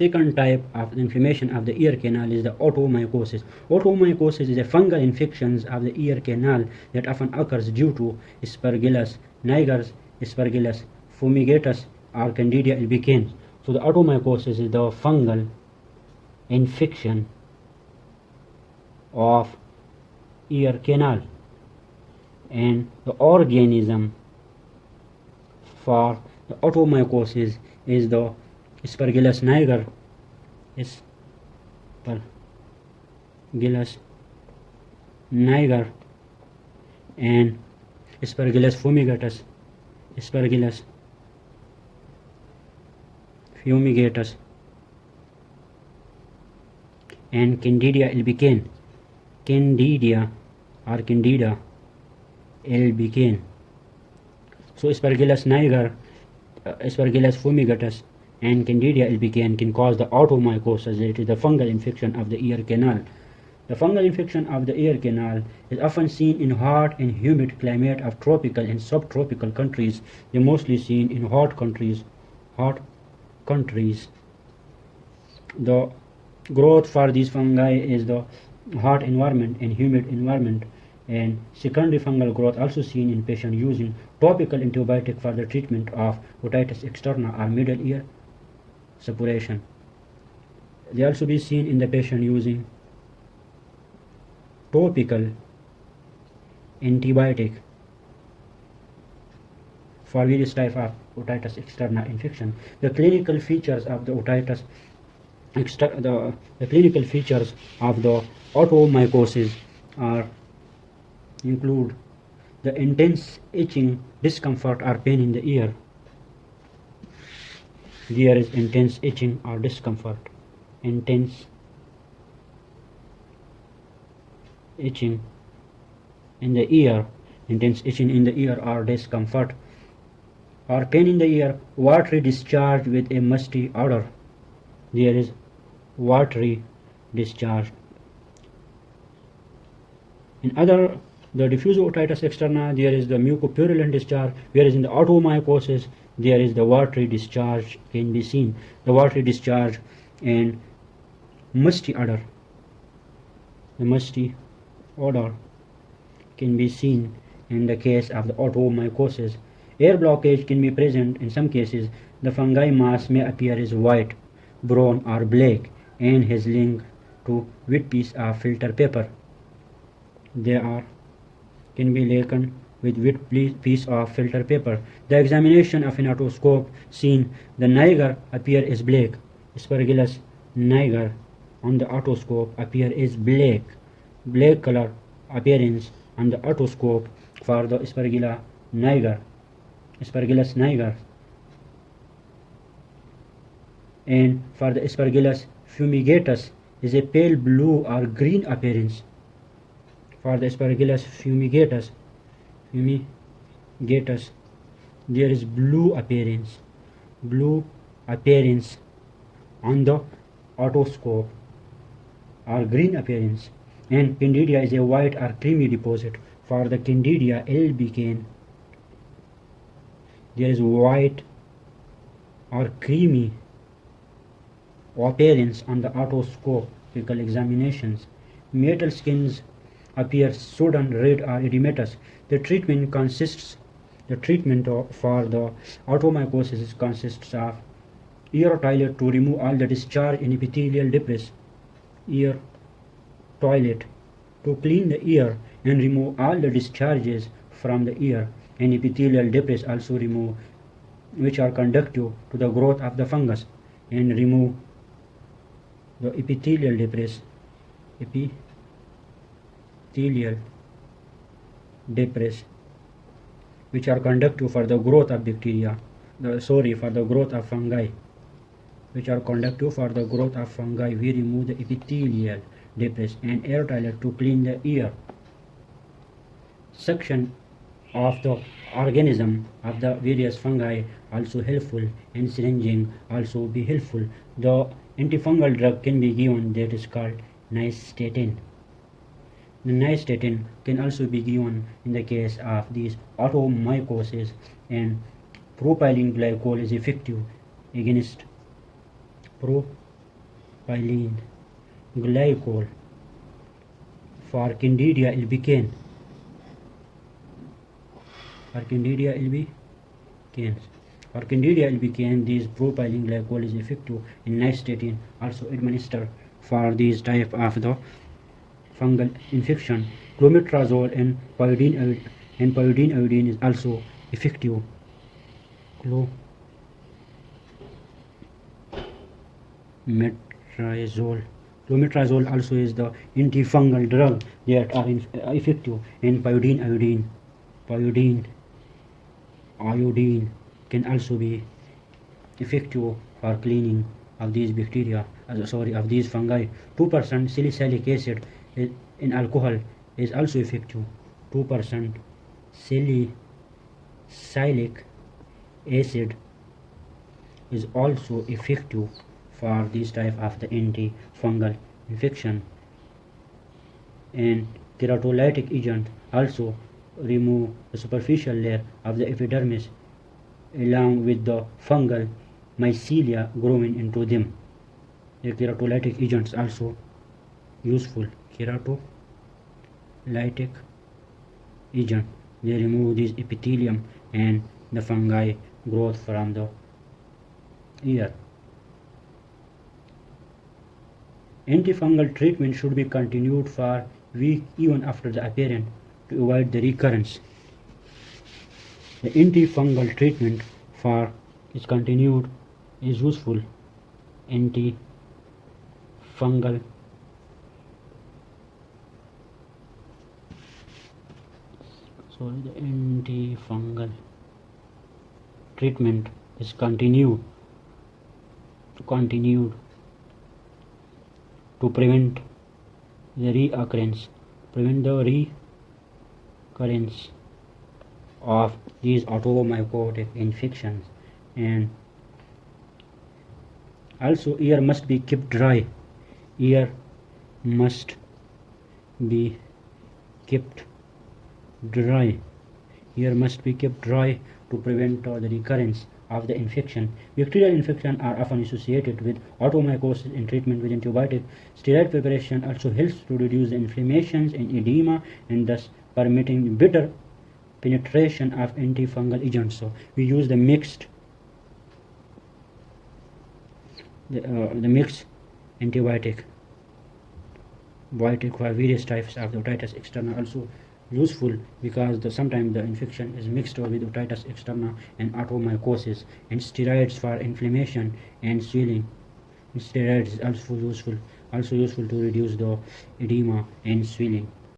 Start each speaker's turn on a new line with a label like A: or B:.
A: Second type of inflammation of the ear canal is the otomycosis. Otomycosis is a fungal infection of the ear canal that often occurs due to Aspergillus niger, Aspergillus fumigatus, or Candida albicans. So the otomycosis is the fungal infection of ear canal, and the organism for the otomycosis is the Aspergillus niger, Aspergillus niger, and Aspergillus fumigatus, Aspergillus fumigatus, and Candida albicans, Candida or Candida albicans. So Aspergillus niger, Aspergillus fumigatus, and Candida albicans can cause the otomycosis. It is the fungal infection of the ear canal. The fungal infection of the ear canal is often seen in hot and humid climate of tropical and subtropical countries. They are mostly seen in hot countries. The growth for these fungi is the hot environment and humid environment, and secondary fungal growth also seen in patients using topical antibiotic for the treatment of otitis externa or middle ear suppuration. They also be seen in the patient using topical antibiotic for various types of otitis externa infection. The clinical features of the otitis the clinical features of the otomycosis include the intense itching, discomfort, or pain in the ear. There is intense itching or discomfort. Intense itching in the ear. Intense itching in the ear or discomfort or pain in the ear. Watery discharge with a musty odor. There is watery discharge. In the diffuse otitis externa, there is the mucopurulent discharge, whereas in the otomycosis, there is the watery discharge can be seen. The watery discharge and musty odor. The musty odor can be seen in the case of the otomycosis. Air blockage can be present in some cases. The fungi mass may appear as white, brown, or black and has linked to wet piece of filter paper. They can be likened with wet piece of filter paper. The examination of an otoscope seen the niger appear as black. Aspergillus niger on the otoscope appear as black color appearance on the otoscope for the Aspergillus niger, and for the Aspergillus fumigatus is a pale blue or green appearance. For the Aspergillus fumigatus, there is blue appearance on the otoscope or green appearance, and Candida is a white or creamy deposit. For the Candida albicans, there is white or creamy appearance on the otoscopical examinations. Metal skins appear sodden, red, or edematous. The treatment for the otomycosis consists of ear toilet to remove all the discharge and epithelial debris. Ear toilet to clean the ear and remove all the discharges from the ear, and epithelial debris also remove, which are conducive to the growth of the fungus, and remove the epithelial debris which are conducive for the growth of for the growth of fungi, which are conducive for the growth of fungi. We remove the epithelial debris and air toilet to clean the ear. Suction of the organism of the various fungi also helpful, and syringing also be helpful. The antifungal drug can be given that is called nystatin. The nystatin can also be given in the case of these otomycosis, and propylene glycol is effective against propylene propylene glycol. For Candida albicans. For Candida albicans. For Candida albicans, this propylene glycol is effective in nystatin, also administered for these type of the fungal infection. Clometrazole and pyridine iodine is also effective. Clometrazole. Clometrazole also is the antifungal drug that are effective in pyridine iodine. Pyridine iodine can also be effective for cleaning of these bacteria, of these fungi. 2% salicylic acid in alcohol is also effective. 2% salicylic acid is also effective for this type of the antifungal infection. And keratolytic agent also remove the superficial layer of the epidermis along with the fungal mycelia growing into them. The keratolytic agents also useful. Keratolytic agent, they remove this epithelium and the fungi growth from the ear. Antifungal treatment should be continued for weeks even after the appearance to avoid the recurrence. The antifungal treatment for is continued is useful. The antifungal treatment is continued to prevent the recurrence of these automycotic infections. And also ear must be kept dry. Ear must be kept dry. Ear must be kept dry to prevent the recurrence of the infection. Bacterial infections are often associated with automycosis, and treatment with antibiotic steroid preparation also helps to reduce the inflammations and edema, and thus permitting better penetration of antifungal agents. So we use the mixed antibiotic for various types of the otitis externa, also useful because sometimes the infection is mixed with otitis externa and automycosis. And steroids for inflammation and swelling. Steroids is also useful to reduce the edema and swelling.